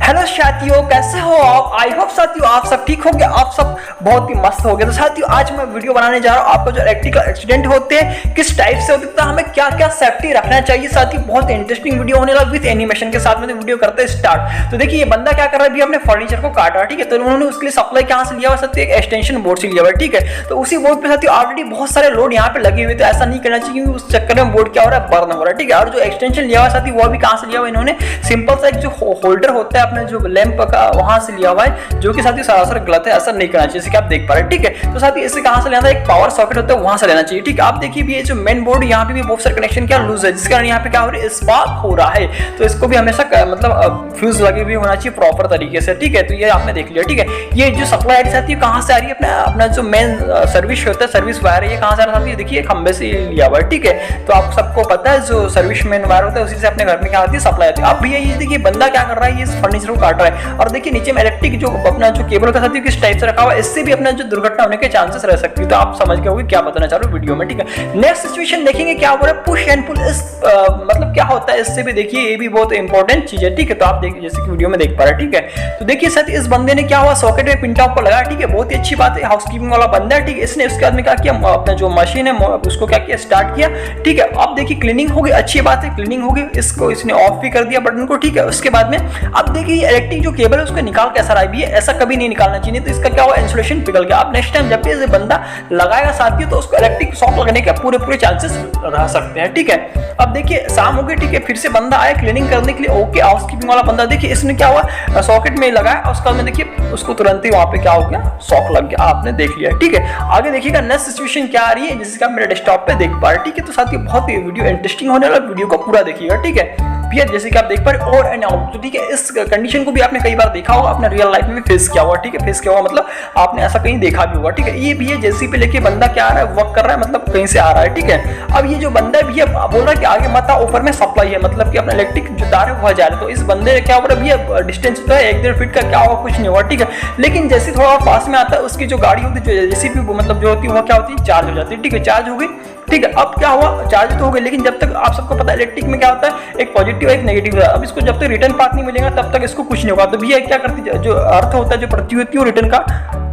Hello साथियों, कैसे हो आप? आई होप साथियों आप सब ठीक होंगे, आप सब बहुत ही मस्त होंगे। तो साथियों आज मैं वीडियो बनाने जा रहा हूँ आपको जो इलेक्ट्रिकल एक्सीडेंट होते हैं किस टाइप से होते हैं, हमें क्या क्या सेफ्टी रखना चाहिए। साथियों बहुत इंटरेस्टिंग वीडियो होने लगा विद एनिमेशन के साथ में। वीडियो करते हैं स्टार्ट। तो देखिए ये बंदा क्या कर रहा है, अभी अपने फर्नीचर को काट रहा है, ठीक है। तो उन्होंने उसके लिए सप्लाई कहाँ से लिया हुआ साथियों, एक एक्सटेंशन बोर्ड से लिया हुआ है, ठीक है। तो उसी बोर्ड पे साथियों ऑलरेडी बहुत सारे लोड यहाँ पे लगे हुए, तो ऐसा नहीं करना चाहिए क्योंकि उस चक्कर में बोर्ड क्या हो रहा है, बर्न हो रहा है, ठीक है। और जो एक्सटेंशन लिया हुआ साथियों वो भी कहाँ से लिया हुआ, इन्होंने सिंपल सा एक जो होल्डर होता है अपने जो लैंप का वहां से लिया हुआ है, जो कि साथियों सरासर गलत है, ऐसा नहीं करना चाहिए, जैसे कि आप देख पा रहे हैं, ठीक है। तो साथियों इसे कहां से लेना है, एक पावर सॉकेट होता है वहां से लेना चाहिए, ठीक है। आप देखिए भी ये जो मेन बोर्ड यहाँ पे भी बहुत सारे कनेक्शन क्या लूज है, जिस कारण यहाँ पे क्या हो रहा है, स्पार्क हो रहा है। तो इसको भी हमेशा मतलब फ्यूज लगे हुए होना चाहिए प्रॉपर तरीके से, ठीक है। तो ये आपने देख लिया, ठीक है। ये जो सप्लाई आती है कहां से आ रही है, अपना जो मेन सर्विस होता है, सर्विस वायर है, ये कहां से आ रहा है, देखिए खंबे से लिया हुआ है, ठीक है। तो आप सबको पता है जो सर्विस मेन वायर होता है उसी से अपने घर में क्या आती है, सप्लाई आती है। अब भैया ये देखिए बंदा क्या कर रहा है, ये फर्नीचर को काट रहा है, और देखिए नीचे में इलेक्ट्रिक जो अपना जो केबल का साथियों किस टाइप से रखा हुआ है, इससे भी अपना जो दुर्घटना होने के चांसेस रह सकती है। तो आप समझ गए होंगे क्या बताना चाह रहा हूं वीडियो में, ठीक है। नेक्स्ट सिचुएशन देखेंगे क्या हो रहा है, पुश एंड पुल। इस मतलब क्या होता है, इससे भी देखिए ये भी बहुत इंपॉर्टेंट चीज है, ठीक है। तो आप देखिए जैसे कि वीडियो में देख पा रहे हैं, ठीक है। तो देखिए साथ इस बंदे ने क्या हुआ, सॉकेट में पिन टॉप को लगाया, ठीक है। बहुत ही अच्छी बात है, हाउसकीपिंग वाला बंदा है, ठीक है। इसने उसके बाद में क्या किया, अपना जो मशीन है उसको क्या किया, स्टार्ट किया, ठीक है। अब देखिए क्लीनिंग हो गई, अच्छी बात है, क्लीनिंग हो गई। इसको इसने ऑफ भी कर दिया बटन को, ठीक है। उसके बाद में अब देखिए इलेक्ट्रिक जो केबल है उसको निकाल के असर आई भी है, ऐसा कभी नहीं निकालना चाहिए, तो इसका क्या हुआ, इंसुलेशन पिघल गया। अब नेक्स्ट टाइम जब भी ऐसे बंदा लगाएगा साथियों तो उसको इलेक्ट्रिक शॉक लगने के पूरे चांसेस रह सकते हैं, ठीक है। अब देखिए शाम हो गई, ठीक है, फिर से बंदा आया क्लीनिंग करने के लिए, ओके। हाउसकीपिंग वाला बंदा देखिए इसने क्या हुआ, सॉकेट में लगाया, उसका में देखिए उसको तुरंत ही वहां पे क्या हो गया, शॉक लग गया, आपने देख लिया, ठीक है। आगे देखिएगा नेक्स्ट सिचुएशन क्या आ रही है, जिसका मेरे डेस्कटॉप पे देख पा रहे, ठीक है। तो साथियों बहुत ही वीडियो इंटरेस्टिंग होने वाला, वीडियो को पूरा देखिएगा, ठीक है भैया। जैसे कि आप देख पा रहे और एंड आउट, तो ठीक है। इस कंडीशन को भी आपने कई बार देखा होगा, अपने रियल लाइफ में भी फेस किया हुआ, ठीक है। फेस किया हुआ मतलब आपने ऐसा कहीं देखा भी होगा, ठीक है। ये भैया जेसी पे लेके बंदा क्या आ रहा है, वर्क कर रहा है, मतलब कहीं से आ रहा है, ठीक है। अब ये जो बंदा है भैया बोल रहा है कि आगे मत आओ, ऊपर में सप्लाई है, मतलब कि अपना इलेक्ट्रिक जो तार है वह जा रहा है। तो इस बंदे क्या हो रहा है भैया, डिस्टेंस होता है 1-1.5 फीट का, क्या होगा, कुछ नहीं हुआ, ठीक है। लेकिन जैसे थोड़ा पास में आता है, उसकी जो गाड़ी होती है, जो जेसीबी मतलब जो होती है, वह क्या होती है, चार्ज हो जाती है, ठीक है। चार्ज हो गई, ठीक है। अब क्या हुआ, चार्ज तो हो गई, लेकिन जब तक आप सबको पता है इलेक्ट्रिक में क्या होता है, एक पॉजिटिव एक नेगेटिव है। अब इसको जब तक रिटर्न पाथ नहीं मिलेगा तब तक इसको कुछ नहीं होगा। तो भैया क्या करती है, जो अर्थ होता है, जो पृथ्वी होती है, वो रिटर्न का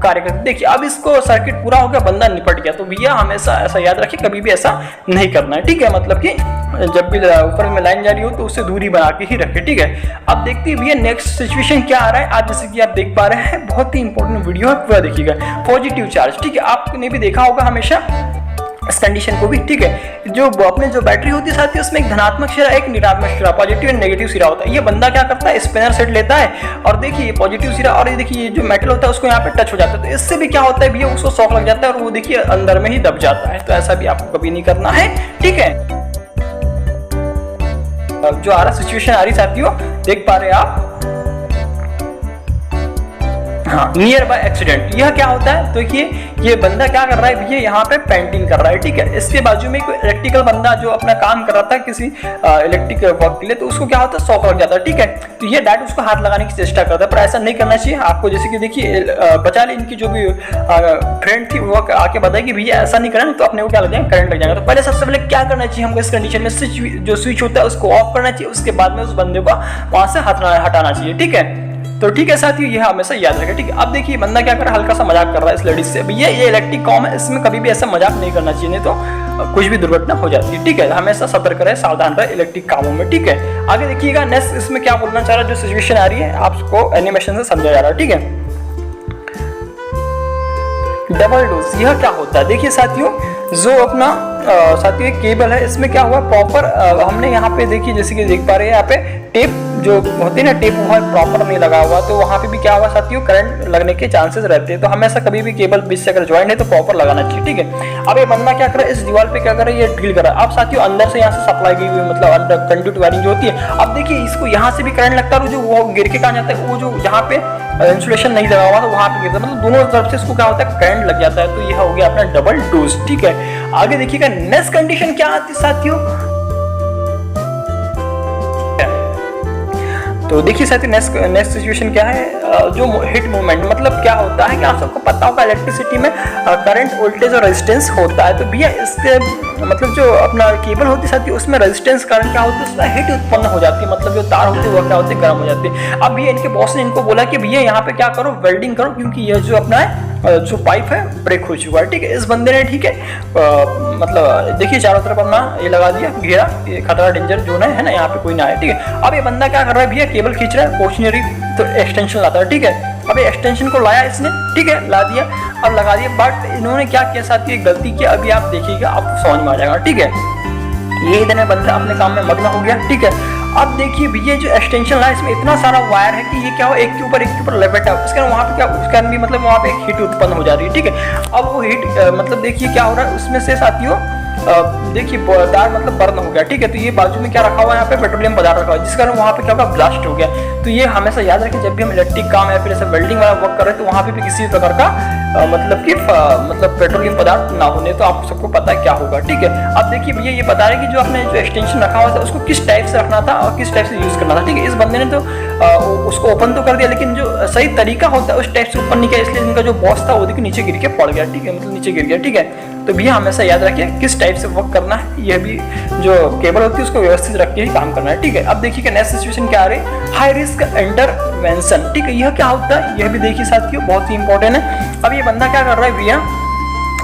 कार्य करती है। देखिए अब इसको सर्किट पूरा हो गया, बंदा निपट गया। तो भैया हमेशा ऐसा याद रखिए, कभी भी ऐसा नहीं करना है, ठीक है। मतलब कि जब भी ऊपर में लाइन जा रही हो तो उससे दूरी बना के ही रखे, ठीक है। अब देखते हैं भैया नेक्स्ट सिचुएशन क्या आ रहा है आज। जैसे कि आप देख पा रहे हैं, बहुत ही इंपॉर्टेंट वीडियो है, पूरा देखिएगा। पॉजिटिव चार्ज, ठीक है, आपने भी देखा होगा हमेशा इस कंडीशन को भी, ठीक है। जो अपने जो बैटरी होती है साथियों, उसमें एक धनात्मक सिरा एक ऋणात्मक सिरा, पॉजिटिव एंड नेगेटिव सिरा होता है। ये बंदा क्या करता है, स्पिनर सेट लेता है, और देखिए पॉजिटिव सिरा और ये देखिए जो मेटल होता है उसको यहाँ पे टच हो जाता है। तो इससे भी क्या होता है भैया, उसको शॉक लग जाता है और वो देखिए अंदर में ही दब जाता है। तो ऐसा भी आपको कभी नहीं करना है, ठीक है। जो आ रहा सिचुएशन आ रही साथियों, देख पा रहे हैं आप, हाँ, नियर बाय एक्सीडेंट। यह क्या होता है, तो ये बंदा क्या कर रहा है भैया, यहाँ पे पेंटिंग कर रहा है, ठीक है। इसके बाजू में कोई इलेक्ट्रिकल बंदा जो अपना काम कर रहा था किसी इलेक्ट्रिक वर्क के लिए, तो उसको क्या होता है, शॉक लग जाता है, ठीक है। तो ये डायरेक्ट उसको हाथ लगाने की चेष्टा करता है, पर ऐसा नहीं करना चाहिए आपको। जैसे कि देखिए बचा ले, इनकी जो भी फ्रेंड थी वो आके बताई कि भैया ऐसा नहीं करना, तो अपने को क्या लग जाएगा, करंट लग जाएगा। तो पहले सबसे पहले क्या करना चाहिए हमको, इस कंडीशन में जो स्विच होता है उसको ऑफ करना चाहिए, उसके बाद में उस बंदे को वहां से हटाना चाहिए, ठीक है। तो ठीक है साथियों, ये हमेशा याद रखें, ठीक है। अब देखिए बंदा क्या कर रहा है, हल्का सा मजाक कर रहा है इस लेडीज से। भैया ये इलेक्ट्रिक कॉम है, इसमें कभी भी ऐसा मजाक नहीं करना चाहिए, नहीं तो कुछ भी दुर्घटना हो जाती है, ठीक है। हमेशा सतर्क रहे, सावधान रहे इलेक्ट्रिक कामों में, ठीक है। आगे देखिएगा नेक्स्ट इसमें क्या बोलना चाह रहा है, जो सिचुएशन आ रही है आपको एनिमेशन से समझा जा रहा है, ठीक है। डबल डोज, यह क्या होता है, देखिए साथियों, जो अपना साथियों एक केबल है, इसमें क्या हुआ प्रॉपर, हमने यहाँ पे देखिए जैसे कि देख पा रहे हैं, यहाँ पे टेप जो होती है ना, टेप वहाँ प्रॉपर नहीं लगा हुआ, तो वहाँ पे भी क्या हुआ साथियों, करंट लगने के चांसेस रहते हैं। तो हमेशा कभी भी केबल बीच से अगर ज्वाइन है तो प्रॉपर लगाना चाहिए, ठीक है। अब ये बंदा क्या कर रहा है, इस दीवार पे क्या कर रहा है, ये ड्रिल कर रहा है। अब साथियों अंदर से यहाँ से सप्लाई की हुई, मतलब अंदर कंडक्ट वायरिंग जो होती है। अब देखिए इसको यहाँ से भी करंट लगता है, जो वो गिर के कहाँ जाता है, वो जो जहाँ पे इंसुलेशन नहीं लगा हुआ तो वहाँ पे गिरता है, मतलब दोनों तरफ से इसको क्या होता है, करंट लग जाता है। तो यह हो गया अपना डबल डोज, ठीक है। आगे देखिएगा नेक्स्ट कंडीशन क्या आती है साथियों, तो देखिए साथियों नेक्स्ट सिचुएशन क्या है, जो हिट मूवमेंट मतलब क्या होता है कि आप सबको पता होगा इलेक्ट्रिसिटी में करंट वोल्टेज और रेजिस्टेंस होता है। तो भैया इसके मतलब जो अपना केबल होती है साथियों उसमें रेजिस्टेंस करंट क्या होता है, उसमें हिट उत्पन्न हो जाती है, मतलब जो तार होती है वो क्या होती है, गर्म हो जाती है। अब भैया इनके बॉस ने इनको बोला कि भैया यहाँ पे क्या करो, वेल्डिंग करो, क्योंकि ये जो अपना है जो पाइप है ब्रेक हो चुका है। ठीक है, इस बंदे ने ठीक है मतलब देखिए चारों तरफ अपना ये लगा दिया घेरा, ये खतरा डेंजर जोन है ना, यहाँ पे कोई ना आए। ठीक है, अब ये बंदा क्या कर रहा है भैया, केबल खींच रहा है, पोर्शनरी तो एक्सटेंशन लाता है। ठीक है, अब ये एक्सटेंशन को लाया इसने, ठीक है ला दिया, अब लगा दिया, बट इन्होंने क्या किया साथियों, एक गलती किया, अभी आप देखिएगा आपको समझ में आ जाएगा। ठीक है, ये इधर में बंदा अपने काम में मग्न हो गया। ठीक है, अब देखिए भैया जो एक्सटेंशन लाइन इसमें इतना सारा वायर है कि ये क्या हो, एक के ऊपर लपेटा है, उसके वहाँ पे क्या उसके भी मतलब वहाँ पे एक हीट उत्पन्न हो जा रही है। ठीक है, अब वो हीट मतलब देखिए क्या हो रहा है उसमें से साथियों, देखिए तार मतलब बर्न हो गया। ठीक है, तो ये बाजू में क्या रखा हुआ है, यहाँ पे पेट्रोलियम पदार्थ रखा हुआ है, जिस कारण वहाँ पे क्या होगा, ब्लास्ट हो गया। तो ये हमेशा याद रखें, जब भी हम इलेक्ट्रिक काम या फिर ऐसे वेल्डिंग वाला वर्क कर रहे हैं तो वहाँ पे भी किसी प्रकार का मतलब कि मतलब पेट्रोलियम पदार्थ ना होने, तो आप सबको पता है क्या होगा। ठीक है, अब देखिए भैया ये बता रहे कि जो आपने जो एक्सटेंशन रखा हुआ था उसको किस टाइप से रखना था और किस टाइप से यूज करना था। ठीक है, इस बंदे ने तो उसको ओपन तो कर दिया, लेकिन जो सही तरीका होता है उस टाइप से ओपन नहीं किया, इसलिए इनका जो बॉस था वो देखिए नीचे गिर के पड़ गया। ठीक है, मतलब नीचे गिर गया। ठीक है, तो भैया हमेशा याद रखिए किस टाइप से वर्क करना है, यह भी जो केबल होती है उसको व्यवस्थित रख के ही काम करना है। ठीक है, अब देखिए नेक्स्ट सिचुएशन क्या आ रही है, हाई रिस्क इंटरवेंशन। ठीक है, यह क्या होता है, यह भी देखिए साथियों बहुत ही इंपॉर्टेंट है। अब ये बंदा क्या कर रहा है भैया,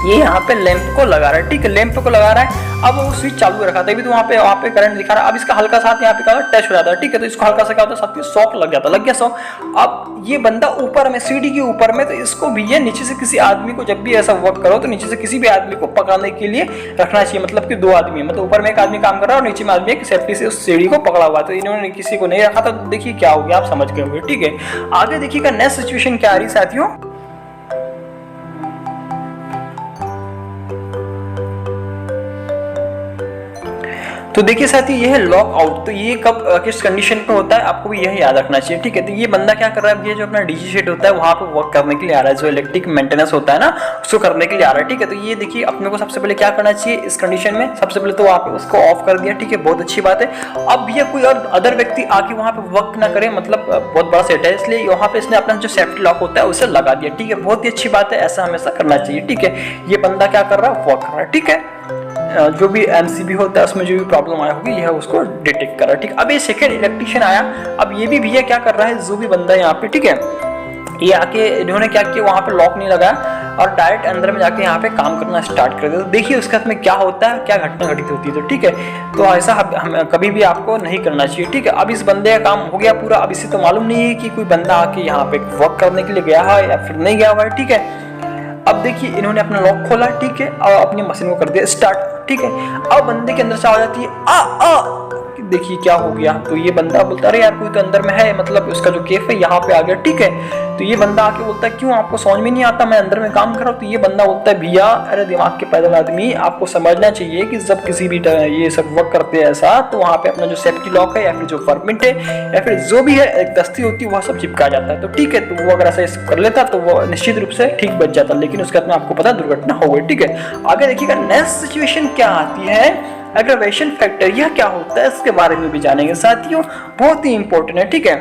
ये यहाँ पे लैंप को लगा रहा है। ठीक है, लैंप को लगा रहा है, अब वो स्विच चालू रखा था, अभी तो वहाँ पे करंट दिखा रहा है, अब इसका हल्का साथ यहाँ पे टच हो जाता है। ठीक है, तो इसको हल्का सा क्या होता है साथियों, शॉक लग जाता है, लग गया शॉक। अब ये बंदा ऊपर में सीढ़ी के ऊपर में, तो इसको भी ये नीचे से किसी आदमी को जब भी ऐसा वर्क करो तो नीचे से किसी भी आदमी को पकड़ने के लिए रखना चाहिए, मतलब कि दो आदमी, मतलब ऊपर में एक आदमी काम कर रहा है और नीचे में आदमी एक सेफ्टी से उस सीढ़ी को पकड़ा हुआ है। तो इन्होंने किसी को नहीं रखा, तो देखिए क्या हो गया, आप समझ गए होंगे। ठीक है, आगे देखिएगा नेक्स्ट सिचुएशन क्या आ रही है साथियों, तो देखिए साथियों ये है लॉक आउट। तो ये कब किस कंडीशन पे होता है आपको भी यही याद रखना चाहिए। ठीक है, तो ये बंदा क्या कर रहा है, ये जो अपना डीजी सेट होता है वहां पे वर्क करने के लिए आ रहा है, जो इलेक्ट्रिक मेंटेनेंस होता है ना उसको करने के लिए आ रहा है। ठीक है, तो ये देखिए अपने को सबसे पहले क्या करना चाहिए इस कंडीशन में, सबसे पहले तो आप उसको ऑफ कर दिया। ठीक है, बहुत अच्छी बात है। अब ये कोई और अदर व्यक्ति आके वहां पे वर्क ना करे, मतलब बहुत बड़ा सेट है इसलिए वहां पे इसने अपना जो सेफ्टी लॉक होता है उसे लगा दिया। ठीक है, बहुत ही अच्छी बात है, ऐसा हमेशा करना चाहिए। ठीक है, ये बंदा क्या कर रहा है, वर्क कर रहा है। ठीक है, जो भी एमसीबी होता है उसमें जो भी प्रॉब्लम आया होगी यह उसको डिटेक्ट कर रहा है। ठीक, अब ये सेकंड इलेक्ट्रिशियन आया, अब ये भी भैया क्या कर रहा है, जो भी बंदा यहाँ पे, ठीक है ये आके इन्होंने क्या किया, वहाँ पे लॉक नहीं लगाया और डायरेक्ट अंदर में जाके यहाँ पे काम करना स्टार्ट कर दिया। तो देखिए उसके हाथ में क्या होता है, क्या घटना घटित होती है। तो ठीक है, तो ऐसा हम कभी भी आपको नहीं करना चाहिए। ठीक है, अब इस बंदे का काम हो गया पूरा, अब इसे तो मालूम नहीं है कि कोई बंदा आके यहाँ पे वर्क करने के लिए गया है या फिर नहीं गया हुआ है। ठीक है, अब देखिए इन्होंने अपना लॉक खोला, ठीक है, और अपनी मशीन को कर दिया स्टार्ट। ठीक है, अब बंदे के अंदर से आ जाती है देखिए क्या हो गया। तो ये बंदा बोलता है अरे यार कोई तो अंदर में है, मतलब उसका जो केफ है यहाँ पे आ गया। ठीक है, तो ये बंदा आके बोलता है क्यों आपको समझ में नहीं आता, मैं अंदर में काम कर रहा हूँ। तो ये बंदा बोलता है भैया अरे दिमाग के पैदल आदमी, आपको समझना चाहिए कि जब किसी भी ये सब वर्क करते हैं ऐसा, तो वहाँ पे अपना जो सेफ्टी लॉक है या फिर जो परमिट है या फिर जो भी है एक दस्ती होती है वह सब चिपका जाता है। तो ठीक है, तो वो अगर ऐसा कर लेता तो वो निश्चित रूप से ठीक बच जाता, लेकिन उसके बाद में आपको पता दुर्घटना हो गई। ठीक है, आगे देखिएगा नेक्स्ट सिचुएशन क्या आती है, एग्रावेशन फैक्टर, यह क्या होता है इसके बारे में भी जानेंगे साथियों, बहुत ही इंपॉर्टेंट है। ठीक है,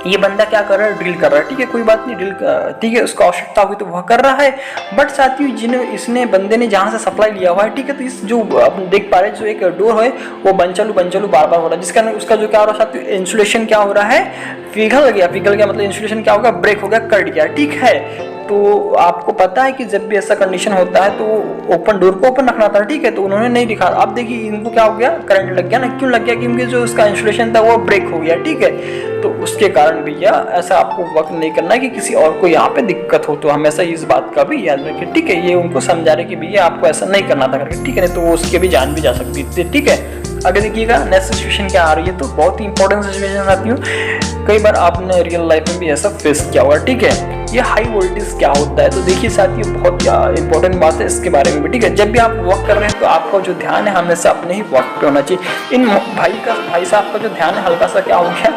ये बंदा क्या कर रहा है, ड्रिल कर रहा है। ठीक है, कोई बात नहीं, ड्रिल ठीक है उसको आवश्यकता होगी तो वह कर रहा है, बट साथियों इसने बंदे ने जहाँ से सप्लाई लिया हुआ है, ठीक है, तो इस जो आप देख पा रहे हैं जो एक डोर है वो बंचलू बार बार हो रहा है, जिसका उसका जो क्या हो रहा है साथियों, इंसुलेशन क्या हो रहा है, पिघल गया मतलब इंसुलेशन क्या होगा, ब्रेक हो गया, कट गया। ठीक है, तो आपको पता है कि जब भी ऐसा कंडीशन होता है तो ओपन डोर को ओपन रखना था। ठीक है, तो उन्होंने नहीं दिखा, अब देखिए इनको क्या हो गया, करंट लग गया ना, क्यों लग गया, क्योंकि जो उसका इंसुलेशन था वो ब्रेक हो गया। ठीक है, तो उसके कारण भैया ऐसा आपको वर्क नहीं करना है कि किसी और को यहाँ पे दिक्कत हो, तो हमेशा इस बात का भी याद रखें। ठीक है, ये उनको समझा रहे कि भैया आपको ऐसा नहीं करना था करके। ठीक है, तो उसके भी जान भी जा सकती थी। ठीक है, आगे देखिएगा नेक्स्ट सिचुएशन क्या आ रही है, तो बहुत ही इंपॉर्टेंट सिचुएशन आती है, कई बार आपने रियल लाइफ में भी ऐसा फेस किया होगा। ठीक है, ये हाई वोल्टेज क्या होता है, तो देखिए साथियों बहुत इंपॉर्टेंट बात है इसके बारे में भी। ठीक है, जब भी आप वर्क कर रहे हैं तो आपका जो ध्यान है हमेशा अपने ही वर्क पे होना चाहिए। इन भाई साहब का जो ध्यान है हल्का सा क्या हो गया,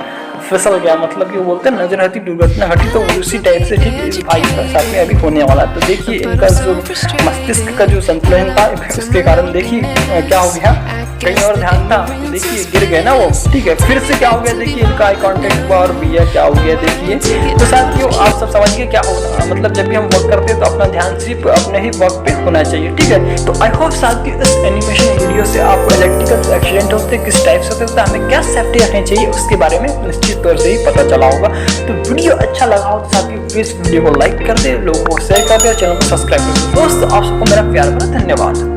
फिसल गया, मतलब कि वो बोलते हैं नजर हटी दुर्घटना घटी, तो उसी टाइप से ठीक इस भाई के साथ में अभी होने वाला है। तो देखिए इनका जो मस्तिष्क का जो संतुलन था उसके कारण देखिए क्या हो गया, कहीं और ध्यान था, देखिए गिर गए ना वो। ठीक है, फिर से क्या हो गया देखिए, इनका आई कांटेक्ट हुआ और भैया क्या हो गया देखिए। तो साथियों आप सब समझ गए क्या होना, मतलब जब भी हम वर्क करते हैं तो अपना ध्यान सिर्फ अपने ही वर्क पे होना चाहिए। ठीक है, तो आई होप साथियों इस एनिमेशन वीडियो से आपको इलेक्ट्रिकल एक्सीडेंट होते किस टाइप से होते हैं, हमें क्या सेफ्टी रखनी चाहिए उसके बारे में निश्चित तौर से ही पता चला होगा। तो वीडियो अच्छा लगा हो तो साथियों प्लीज वीडियो को लाइक कर दे, लोगों को शेयर कर दे और चैनल को सब्सक्राइब कर दे। दोस्तों आप सबको मेरा प्यार भरा धन्यवाद।